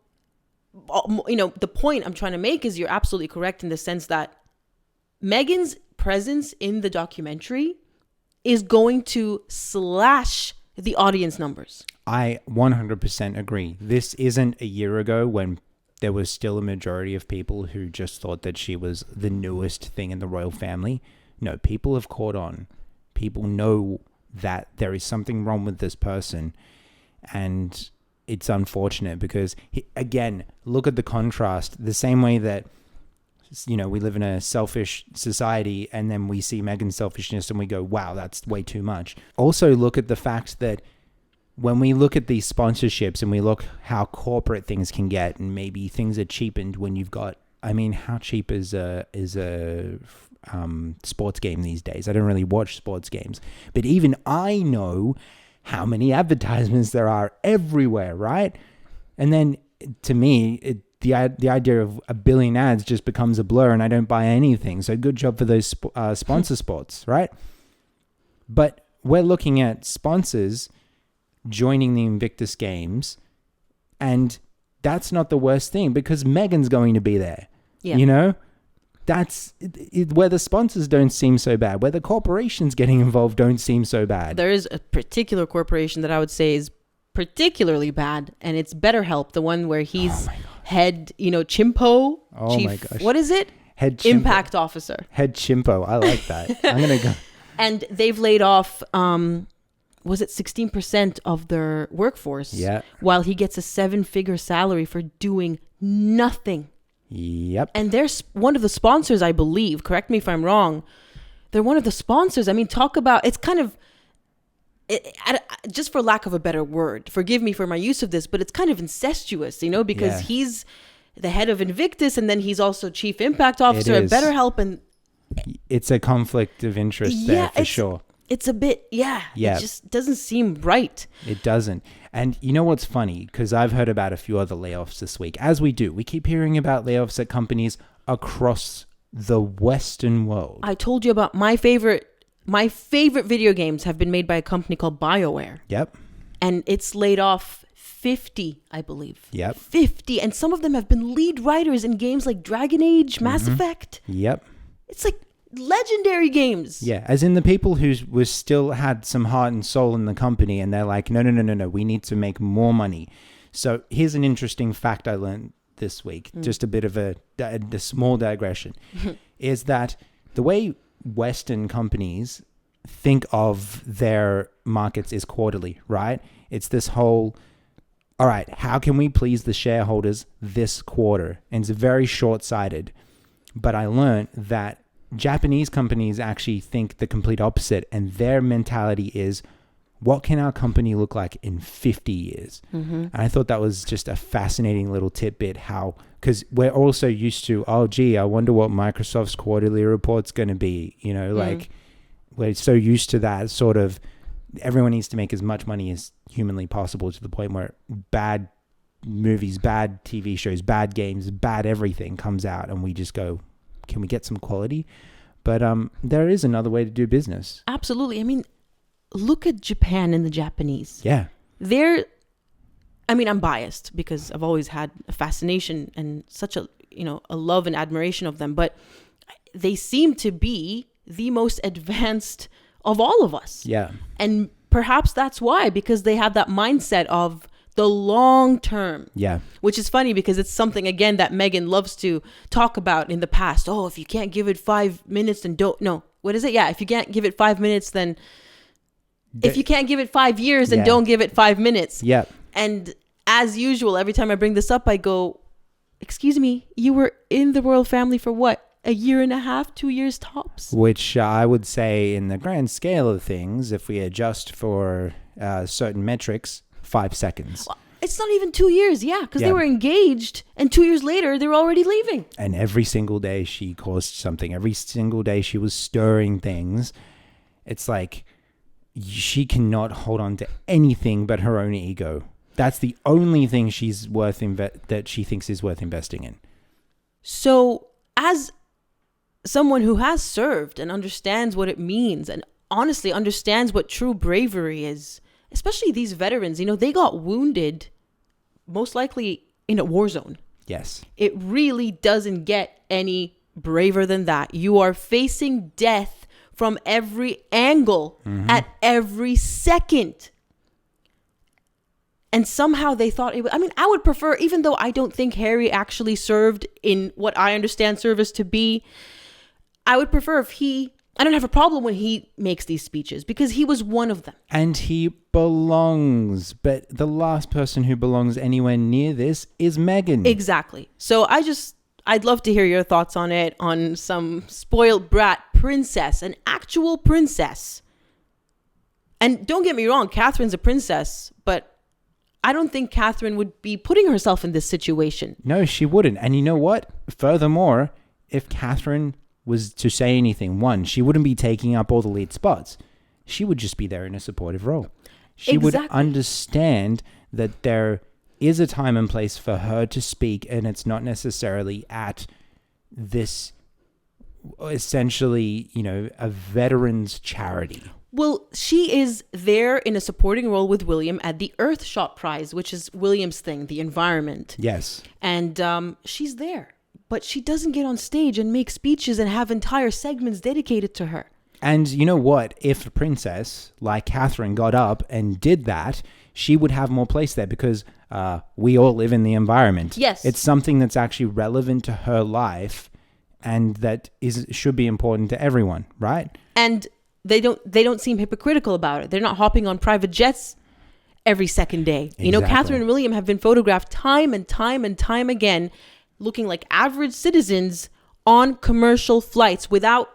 the point I'm trying to make is you're absolutely correct in the sense that Meghan's presence in the documentary is going to slash the audience numbers. I 100% agree. This isn't a year ago when there was still a majority of people who just thought that she was the newest thing in the royal family. No, people have caught on. People know that there is something wrong with this person. And it's unfortunate because, again, look at the contrast. The same way that, we live in a selfish society and then we see Meghan's selfishness and we go, wow, that's way too much. Also, look at the fact that when we look at these sponsorships and we look how corporate things can get, and maybe things are cheapened when you've got, how cheap is a sports game these days? I don't really watch sports games, but even I know how many advertisements there are everywhere, right? And then to me, the idea of a billion ads just becomes a blur and I don't buy anything. So good job for those sponsor spots, right? But we're looking at sponsors joining the Invictus games, and that's not the worst thing because Meghan's going to be there. Yeah. That's where the sponsors don't seem so bad, where the corporations getting involved don't seem so bad. There is a particular corporation that I would say is particularly bad, and it's BetterHelp, the one where he's head, chimpo, chief, my gosh. What is it? Head chimpo. Impact officer. Head chimpo. I like that. I'm going to go. And they've laid off, was it 16% of their workforce? Yeah. While he gets a 7-figure salary for doing nothing. Yep. And they're one of the sponsors, I believe. Correct me if I'm wrong. They're one of the sponsors. Talk about, it's kind of, just for lack of a better word, forgive me for my use of this, but it's kind of incestuous, because he's the head of Invictus and then he's also chief impact officer at BetterHelp. And it's a conflict of interest there for sure. It's a bit, it just doesn't seem right. It doesn't. And you know what's funny? Because I've heard about a few other layoffs this week. As we do, we keep hearing about layoffs at companies across the Western world. I told you about my favorite video games have been made by a company called BioWare. Yep. And it's laid off 50, I believe. Yep. 50. And some of them have been lead writers in games like Dragon Age, Mass Effect. Yep. It's like legendary games. Yeah, as in the people who was still had some heart and soul in the company, and they're like, no, we need to make more money. So here's an interesting fact I learned this week, just a bit of a small digression, is that the way Western companies think of their markets is quarterly, right? It's this whole, all right, how can we please the shareholders this quarter? And it's very short-sighted. But I learned that Japanese companies actually think the complete opposite, and their mentality is, what can our company look like in 50 years? And I thought that was just a fascinating little tidbit, because we're also used to, I wonder what Microsoft's quarterly report's going to be, like we're so used to that sort of, everyone needs to make as much money as humanly possible, to the point where bad movies, bad TV shows, bad games, bad everything comes out, and we just go, can we get some quality? But there is another way to do business. Absolutely. Look at Japan and the Japanese. Yeah. I'm biased because I've always had a fascination and such a love and admiration of them, but they seem to be the most advanced of all of us. Yeah. And perhaps that's why, because they have that mindset of the long term. Yeah. Which is funny because it's something, again, that Meghan loves to talk about in the past. Oh, if you can't give it 5 minutes, then don't. No. What is it? Yeah. If you can't give it 5 minutes, then if you can't give it 5 years, then don't give it 5 minutes. Yeah. And as usual, every time I bring this up, I go, excuse me, you were in the royal family for what? A year and a half, 2 years tops? Which I would say, in the grand scale of things, if we adjust for certain metrics, 5 seconds. Well, it's not even 2 years, because they were engaged, and 2 years later, they were already leaving. And every single day she caused something. Every single day she was stirring things. It's like she cannot hold on to anything but her own ego. That's the only thing she's that she thinks is worth investing in. So, as someone who has served and understands what it means, and honestly understands what true bravery is, especially these veterans, they got wounded most likely in a war zone. Yes. It really doesn't get any braver than that. You are facing death from every angle at every second. And somehow they thought it was, I mean, I would prefer, even though I don't think Harry actually served in what I understand service to be, I would prefer if I don't have a problem when he makes these speeches because he was one of them. And he belongs. But the last person who belongs anywhere near this is Meghan. Exactly. So I'd love to hear your thoughts on it, on some spoiled brat princess, an actual princess. And don't get me wrong, Catherine's a princess, but I don't think Catherine would be putting herself in this situation. No, she wouldn't. And you know what? Furthermore, if Catherine was to say anything, one, she wouldn't be taking up all the lead spots. She would just be there in a supportive role. She would understand that there is a time and place for her to speak, and it's not necessarily at this essentially, a veterans charity. Well, she is there in a supporting role with William at the Earthshot Prize, which is William's thing, the environment. Yes. And she's there, but she doesn't get on stage and make speeches and have entire segments dedicated to her. And you know what? If a princess like Catherine got up and did that, she would have more place there because we all live in the environment. Yes. It's something that's actually relevant to her life and that should be important to everyone, right? And they don't seem hypocritical about it. They're not hopping on private jets every second day. Exactly. Catherine and William have been photographed time and time and time again looking like average citizens on commercial flights without,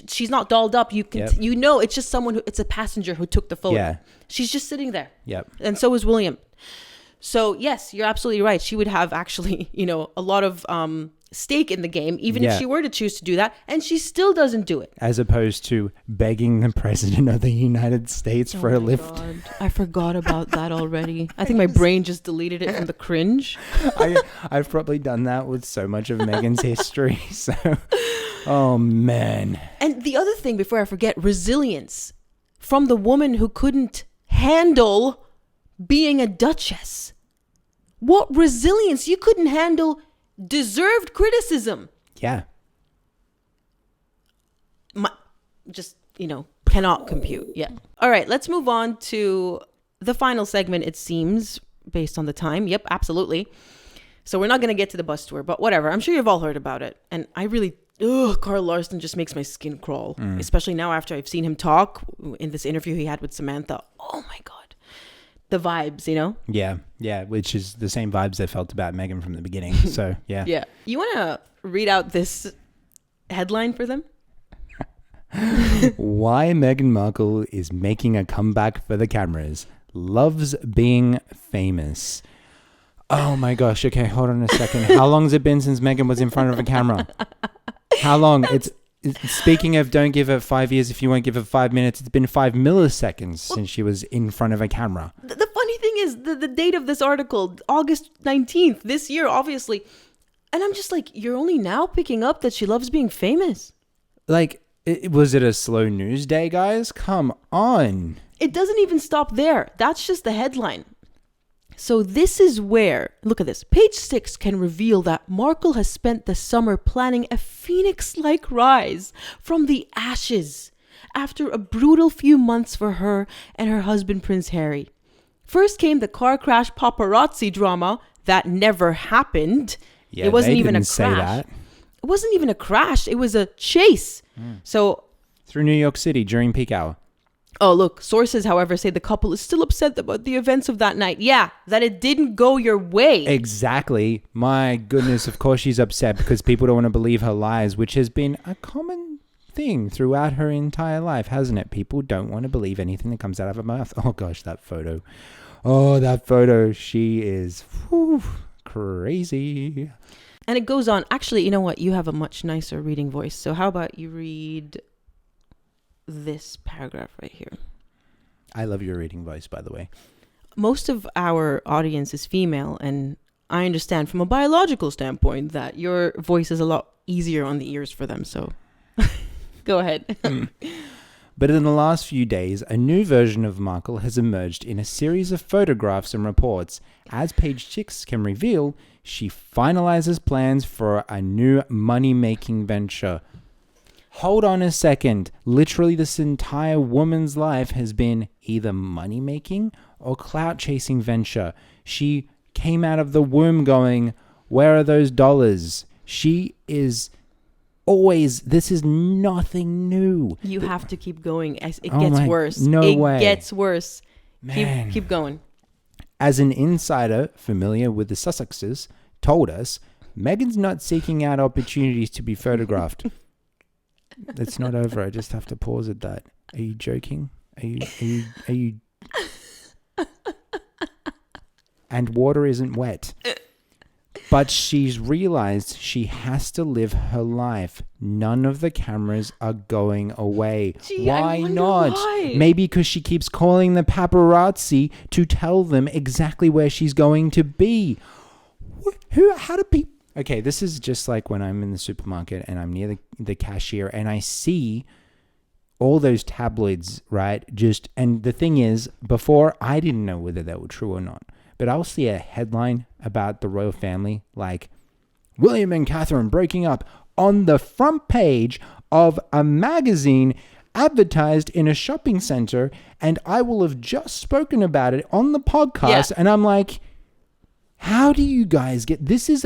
she's not dolled up. You can, it's just someone it's a passenger who took the photo. Yeah. She's just sitting there. Yep. And so is William. So yes, you're absolutely right. She would have actually, a lot of stake in the game, even if she were to choose to do that, and she still doesn't do it. As opposed to begging the president of the United States for a lift. God. I forgot about that already. I think my brain just deleted it from the cringe. I've probably done that with so much of Meghan's history. So, oh man. And the other thing, before I forget, resilience from the woman who couldn't handle being a duchess. What resilience? You couldn't handle deserved criticism. Yeah. Cannot compute. Yeah. All right, let's move on to the final segment, it seems, based on the time. Yep, absolutely. So we're not going to get to the bus tour, but whatever. I'm sure you've all heard about it. And I really, Karl Larsen just makes my skin crawl, especially now after I've seen him talk in this interview he had with Samantha. Oh my God. The vibes, Yeah, which is the same vibes I felt about Meghan from the beginning. So, yeah. Yeah. You want to read out this headline for them? Why Meghan Markle is making a comeback for the cameras. Loves being famous. Oh my gosh. Okay, hold on a second. How long has it been since Meghan was in front of a camera? How long? It's speaking of don't give her 5 years if you won't give her 5 minutes. It's been 5 milliseconds since she was in front of a camera. The funny thing is the date of this article, August 19th, this year, obviously. And I'm just like, you're only now picking up that she loves being famous. Like, was it a slow news day, guys? Come on. It doesn't even stop there. That's just the headline. So this is where, look at this. Page 6 can reveal that Markle has spent the summer planning a phoenix-like rise from the ashes after a brutal few months for her and her husband, Prince Harry. First came the car crash paparazzi drama that never happened. Yeah, it wasn't even a say crash. That. It wasn't even a crash. It was a chase. So through New York City during peak hour. Oh, look, sources, however, say the couple is still upset about the events of that night. Yeah, that it didn't go your way. Exactly. My goodness, of course she's upset because people don't want to believe her lies, which has been a common thing throughout her entire life, hasn't it? People don't want to believe anything that comes out of her mouth. Oh, gosh, that photo. Oh, that photo. She is crazy. And it goes on. Actually, you know what? You have a much nicer reading voice. So how about you read this paragraph right here? I love your reading voice, by the way. Most of our audience is female, and I understand from a biological standpoint that your voice is a lot easier on the ears for them. So go ahead. But in the last few days, a new version of Markle has emerged in a series of photographs and reports. As page 6 can reveal, she finalizes plans for a new money-making venture. Hold on a second. Literally, this entire woman's life has been either money-making or clout-chasing venture. She came out of the womb going, where are those dollars? She is always, this is nothing new. You have to keep going. It Oh gets my- worse. no it way. gets worse. Man. Keep going. As an insider familiar with the Sussexes told us, Meghan's not seeking out opportunities to be photographed. It's not over. I just have to pause at that. Are you joking? Are you? And water isn't wet. But she's realized she has to live her life. None of the cameras are going away. Gee, I Why wonder not? why. Maybe because she keeps calling the paparazzi to tell them exactly where she's going to be. How do people... Okay, this is just like when I'm in the supermarket and I'm near the cashier and I see all those tabloids, right? And the thing is, before I didn't know whether they were true or not. But I'll see a headline about the royal family, like William and Catherine breaking up on the front page of a magazine advertised in a shopping center, and I will have just spoken about it on the podcast. Yeah. And I'm like, how do you guys get... This is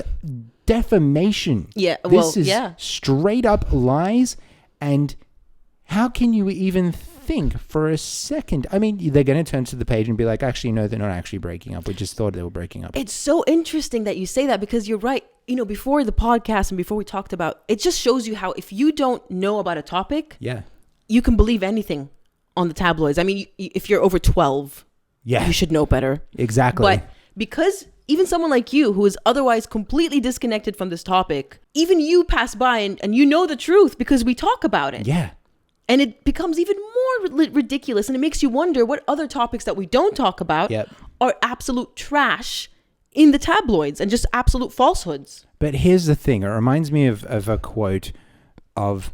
defamation. Yeah, This well, is yeah. straight up lies. And how can you even think for a second? I mean, they're going to turn to the page and be like, actually, no, they're not actually breaking up. We just thought they were breaking up. It's so interesting that you say that because you're right. You know, before the podcast and before we talked about, it just shows you how if you don't know about a topic, Yeah. you can believe anything on the tabloids. I mean, if you're over 12, Yeah. you should know better. Exactly. But because even someone like you who is otherwise completely disconnected from this topic, even you pass by and you know the truth because we talk about it. Yeah. And it becomes even more ridiculous. And it makes you wonder what other topics that we don't talk about Yep. are absolute trash in the tabloids and just absolute falsehoods. But here's the thing. It reminds me of a quote of,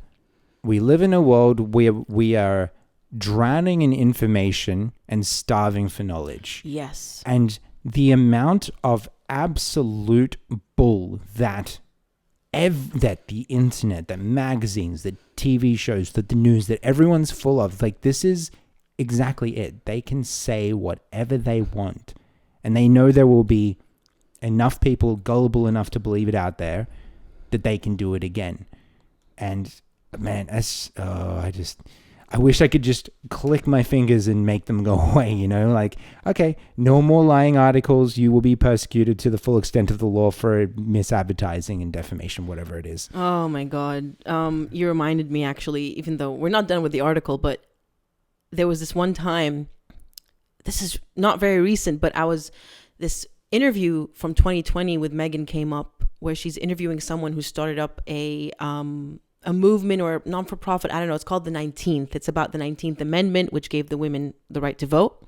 we live in a world where we are drowning in information and starving for knowledge. Yes. And the amount of absolute bull that the internet, that magazines, that TV shows, that the news, that everyone's full of, like, this is exactly it. They can say whatever they want, and they know there will be enough people gullible enough to believe it out there that they can do it again. And man, I wish I could just click my fingers and make them go away, you know, like, okay, no more lying articles. You will be persecuted to the full extent of the law for misadvertising and defamation, whatever it is. Oh my God. You reminded me actually, even though we're not done with the article, but there was this one time, this is not very recent, but this interview from 2020 with Meghan came up where she's interviewing someone who started up a movement or non-for-profit. I don't know. It's called the 19th. It's about the 19th Amendment, which gave the women the right to vote.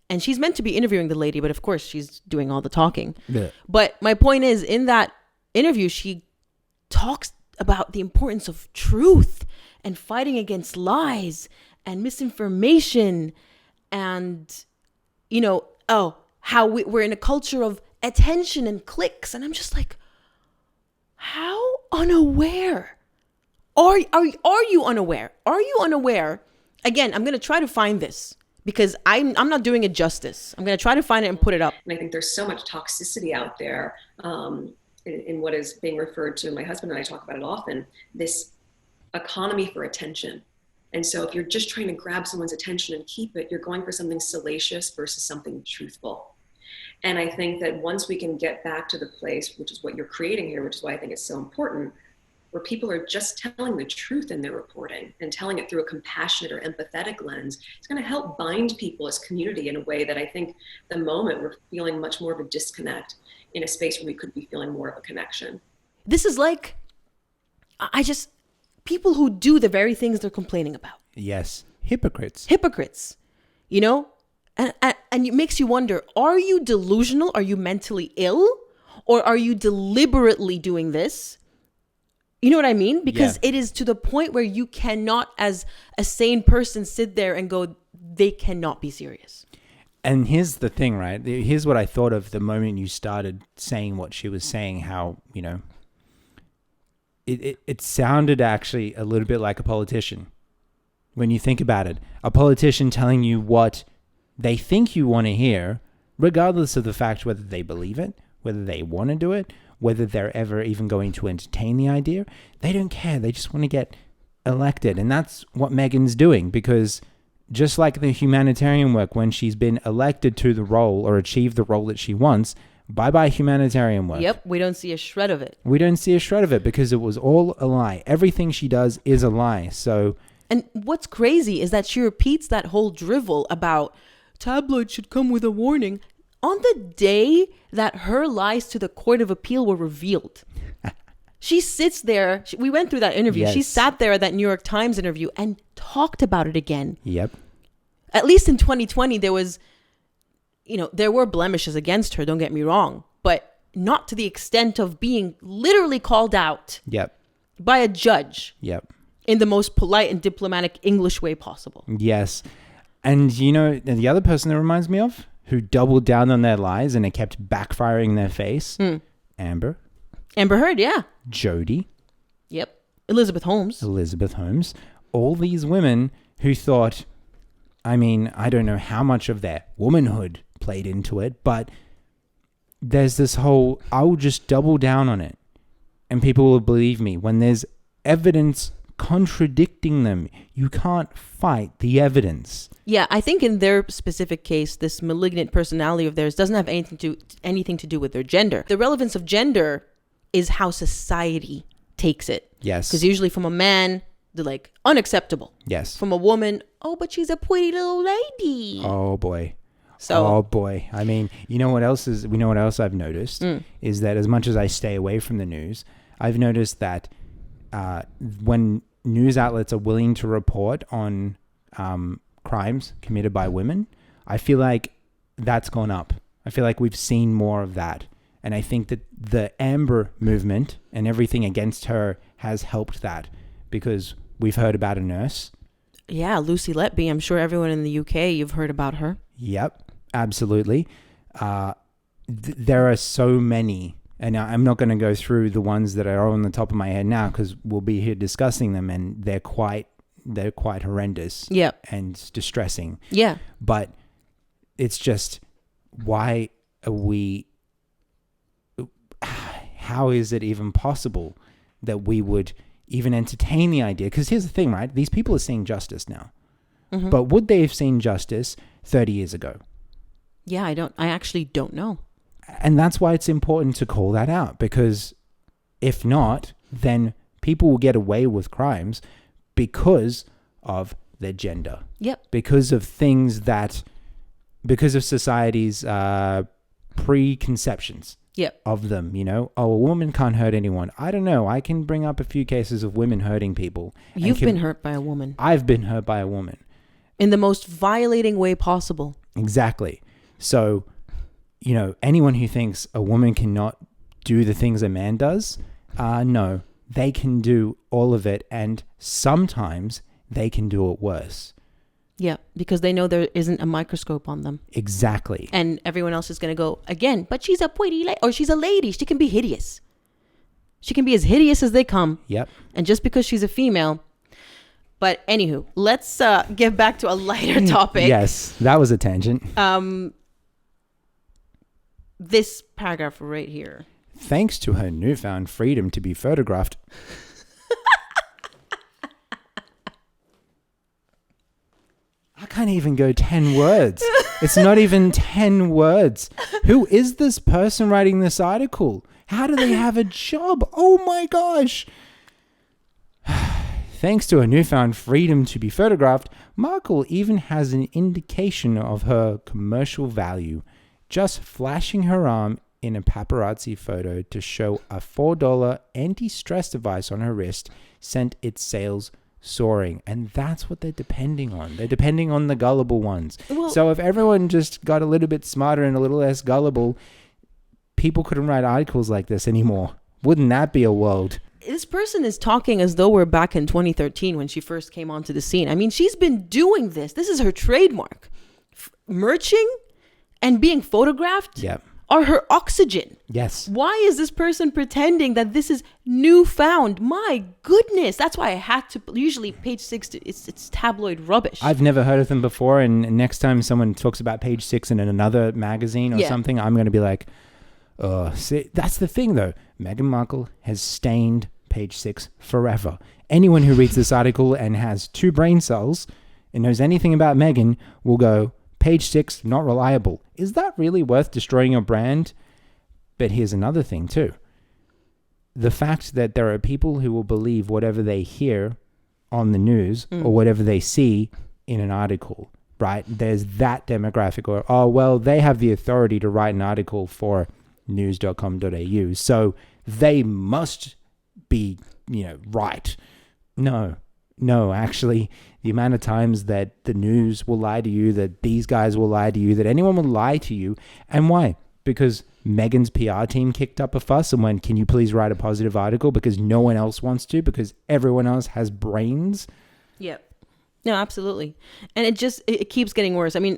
And she's meant to be interviewing the lady, but of course she's doing all the talking. Yeah. But my point is, in that interview, she talks about the importance of truth and fighting against lies and misinformation and, you know, how we're in a culture of attention and clicks. And I'm just like, how unaware? Are you unaware? Are you unaware? Again, I'm going to try to find this because I'm not doing it justice. I'm going to try to find it and put it up. And I think there's so much toxicity out there in what is being referred to, my husband and I talk about it often, this economy for attention. And so if you're just trying to grab someone's attention and keep it, you're going for something salacious versus something truthful. And I think that once we can get back to the place, which is what you're creating here, which is why I think it's so important, where people are just telling the truth in their reporting and telling it through a compassionate or empathetic lens, it's going to help bind people as community in a way that I think the moment we're feeling much more of a disconnect in a space where we could be feeling more of a connection. This is like, people who do the very things they're complaining about. Yes. Hypocrites. You know? And it makes you wonder, are you delusional? Are you mentally ill? Or are you deliberately doing this? You know what I mean? Because it is to the point where you cannot, as a sane person, sit there and go, they cannot be serious. And here's the thing, right? Here's what I thought of the moment you started saying what she was saying, how, you know, it sounded actually a little bit like a politician. When you think about it, a politician telling you what they think you want to hear, regardless of the fact whether they believe it, whether they want to do it, whether they're ever even going to entertain the idea. They don't care. They just want to get elected. And that's what Meghan's doing, because just like the humanitarian work, when she's been elected to the role or achieved the role that she wants, bye-bye humanitarian work. Yep, we don't see a shred of it. We don't see a shred of it because it was all a lie. Everything she does is a lie. So, and what's crazy is that she repeats that whole drivel about Tabloid should come with a warning on the day that her lies to the Court of Appeal were revealed. She sits there. We went through that interview. Yes. She sat there at that New York Times interview and talked about it again. Yep. At least in 2020, there was, you know, there were blemishes against her, don't get me wrong, but not to the extent of being literally called out Yep. by a judge Yep. in the most polite and diplomatic English way possible. Yes. And you know, the other person that reminds me of, who doubled down on their lies and it kept backfiring in their face, Amber Heard, yeah. Jody, Yep. Elizabeth Holmes. all these women who thought, I mean, I don't know how much of their womanhood played into it, but there's this whole, I will just double down on it and people will believe me. When there's evidence contradicting them, you can't fight the evidence. Yeah, I think in their specific case, this malignant personality of theirs doesn't have anything to do with their gender. The relevance of gender is how society takes it. Yes. Because usually from a man, they're like, unacceptable. Yes. From a woman, oh, but she's a pretty little lady. Oh boy. So, oh boy. I mean, you know what else I've noticed is that as much as I stay away from the news, I've noticed that when news outlets are willing to report on crimes committed by women, I feel like that's gone up. I feel like we've seen more of that. And I think that the Amber movement and everything against her has helped that, because we've heard about a nurse. yeah, Lucy Letby. I'm sure everyone in the UK, you've heard about her. Yep, absolutely. There are so many, and I'm not going to go through the ones that are on the top of my head now, because we'll be here discussing them, and they're quite horrendous. Yep. And distressing. Yeah. But it's just, why are we? How is it even possible that we would even entertain the idea? Because here's the thing, right? These people are seeing justice now. Mm-hmm. But would they have seen justice 30 years ago? Yeah, I actually don't know. And that's why it's important to call that out, because if not, then people will get away with crimes because of their gender. Yep. Because of society's preconceptions. Yep. Of them, you know. Oh, a woman can't hurt anyone. I don't know. I can bring up a few cases of women hurting people. You've been hurt by a woman. I've been hurt by a woman. In the most violating way possible. Exactly. So, you know, anyone who thinks a woman cannot do the things a man does, no. They can do all of it, and sometimes they can do it worse. Yeah, because they know there isn't a microscope on them. Exactly. And everyone else is going to go, again, but she's a pretty lady, or she's a lady. She can be hideous. She can be as hideous as they come. Yep. And just because she's a female. But anywho, let's get back to a lighter topic. Yes, that was a tangent. This paragraph right here. Thanks to her newfound freedom to be photographed. I can't even go 10 words. It's not even 10 words. Who is this person writing this article? How do they have a job? Oh my gosh. Thanks to her newfound freedom to be photographed, Markle even has an indication of her commercial value, just flashing her arm in a paparazzi photo to show a $4 anti-stress device on her wrist sent its sales soaring. And that's what they're depending on. They're depending on the gullible ones. Well, so if everyone just got a little bit smarter and a little less gullible, people couldn't write articles like this anymore. Wouldn't that be a world? this person is talking as though we're back in 2013 when she first came onto the scene. I mean, she's been doing this. This is her trademark. Merching and being photographed are her oxygen. Yes. Why is this person pretending that this is newfound? My goodness. That's why I had to, usually Page Six, it's tabloid rubbish. I've never heard of them before. And next time someone talks about Page Six in another magazine or something, I'm going to be like, see, that's the thing though. Meghan Markle has stained Page Six forever. Anyone who reads this article and has 2 brain cells and knows anything about Meghan will go, Page Six, not reliable. Is that really worth destroying your brand? But here's another thing too. The fact that there are people who will believe whatever they hear on the news or whatever they see in an article, right? There's that demographic, or, oh, well, they have the authority to write an article for news.com.au, so they must be, right. No, actually, the amount of times that the news will lie to you, that these guys will lie to you, that anyone will lie to you. And why? Because Meghan's PR team kicked up a fuss and went, can you please write a positive article? Because no one else wants to, because everyone else has brains. Yep. No, absolutely. And it keeps getting worse. I mean,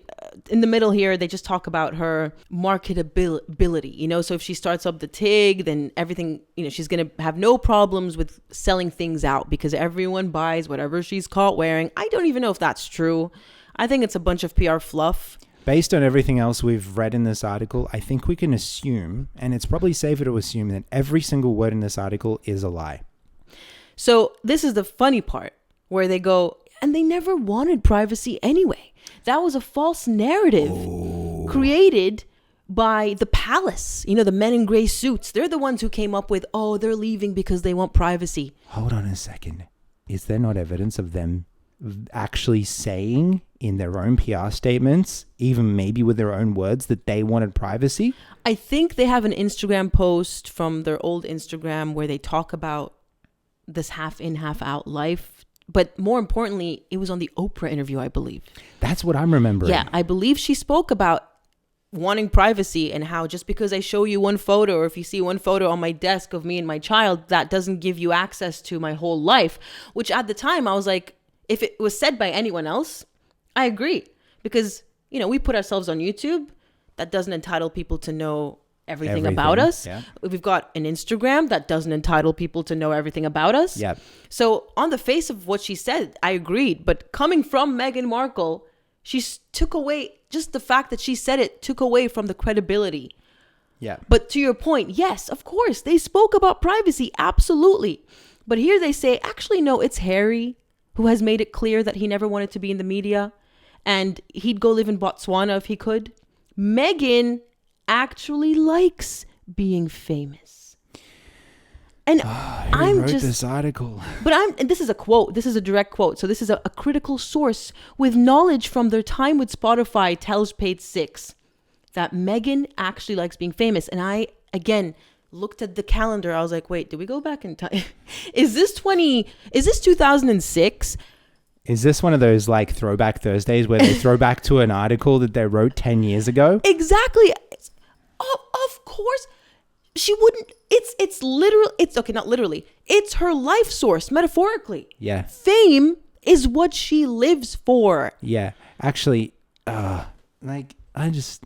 in the middle here, they just talk about her marketability, so if she starts up the TIG, then everything, she's going to have no problems with selling things out because everyone buys whatever she's caught wearing. I don't even know if that's true. I think it's a bunch of PR fluff. Based on everything else we've read in this article, I think we can assume, and it's probably safer to assume, that every single word in this article is a lie. So this is the funny part where they go, and they never wanted privacy anyway. That was a false narrative created by the palace. The men in gray suits. They're the ones who came up with, they're leaving because they want privacy. Hold on a second. Is there not evidence of them actually saying in their own PR statements, even maybe with their own words, that they wanted privacy? I think they have an Instagram post from their old Instagram where they talk about this half in, half out life. But more importantly, it was on the Oprah interview, I believe. That's what I'm remembering. Yeah, I believe she spoke about wanting privacy and how just because I show you one photo, or if you see one photo on my desk of me and my child, that doesn't give you access to my whole life. Which at the time I was like, if it was said by anyone else, I agree. Because, we put ourselves on YouTube. That doesn't entitle people to know everything about us. Yeah. We've got an Instagram that doesn't entitle people to know everything about us. Yeah. So on the face of what she said, I agreed. But coming from Meghan Markle, she took away, just the fact that she said it took away from the credibility. Yeah. But to your point, yes, of course, they spoke about privacy. Absolutely. But here they say, actually, no, it's Harry who has made it clear that he never wanted to be in the media and he'd go live in Botswana if he could. Meghan actually likes being famous. And I'm wrote this article. But and this is a quote. This is a direct quote. So this is a critical source with knowledge from their time with Spotify tells Page Six that Meghan actually likes being famous. And I, again, looked at the calendar. I was like, wait, did we go back in time? Is this 2006? Is this one of those like throwback Thursdays where they throw back to an article that they wrote 10 years ago? Exactly. Of course. She wouldn't. It's literal. It's okay, not literally. It's her life source, metaphorically. Yeah. Fame is what she lives for. Yeah. Actually, I just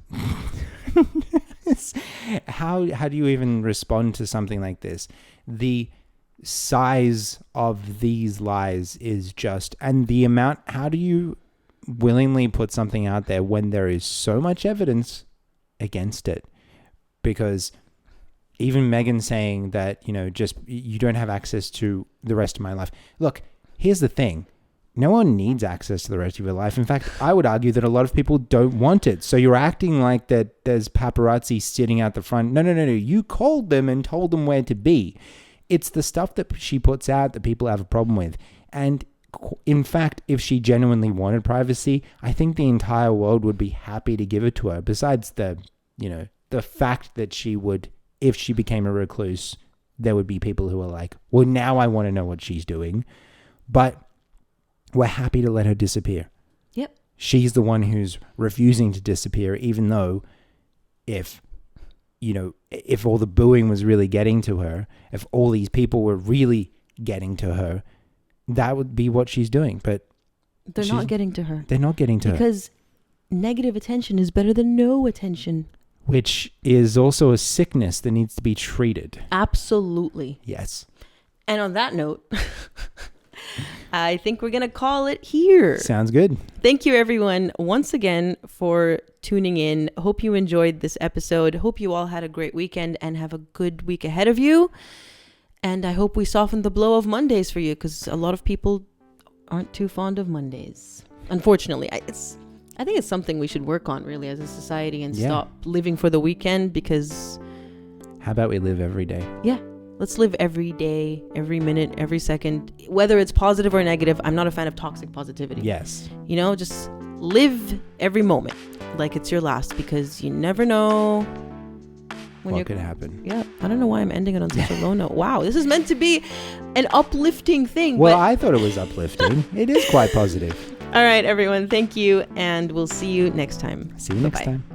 how do you even respond to something like this? The size of these lies is just, and the amount, how do you willingly put something out there when there is so much evidence against it? Because even Meghan saying that, just you don't have access to the rest of my life. Look, here's the thing. No one needs access to the rest of your life. In fact, I would argue that a lot of people don't want it. So you're acting like that there's paparazzi sitting out the front. No. You called them and told them where to be. It's the stuff that she puts out that people have a problem with. And in fact, if she genuinely wanted privacy, I think the entire world would be happy to give it to her. Besides the fact that she would, if she became a recluse, there would be people who are like, well, now I want to know what she's doing. But we're happy to let her disappear. She's the one who's refusing to disappear, even though if you know, if all the booing was really getting to her, if all these people were really getting to her, that would be what she's doing. But They're not getting to her. They're not getting to her. Because negative attention is better than no attention. Which is also a sickness that needs to be treated. Absolutely. Yes. And on that note, I think we're going to call it here. Sounds good. Thank you, everyone, once again for tuning in. Hope you enjoyed this episode. Hope you all had a great weekend and have a good week ahead of you. And I hope we softened the blow of Mondays for you, because a lot of people aren't too fond of Mondays. Unfortunately, I think it's something we should work on, really, as a society, and stop living for the weekend, because... How about we live every day? Yeah. Let's live every day, every minute, every second, whether it's positive or negative. I'm not a fan of toxic positivity. Yes. You know, just live every moment like it's your last, because you never know what could happen. Yeah. I don't know why I'm ending it on such a low note. Wow. This is meant to be an uplifting thing. Well, I thought it was uplifting. It is quite positive. All right, everyone. Thank you. And we'll see you next time. See you next Bye-bye. time.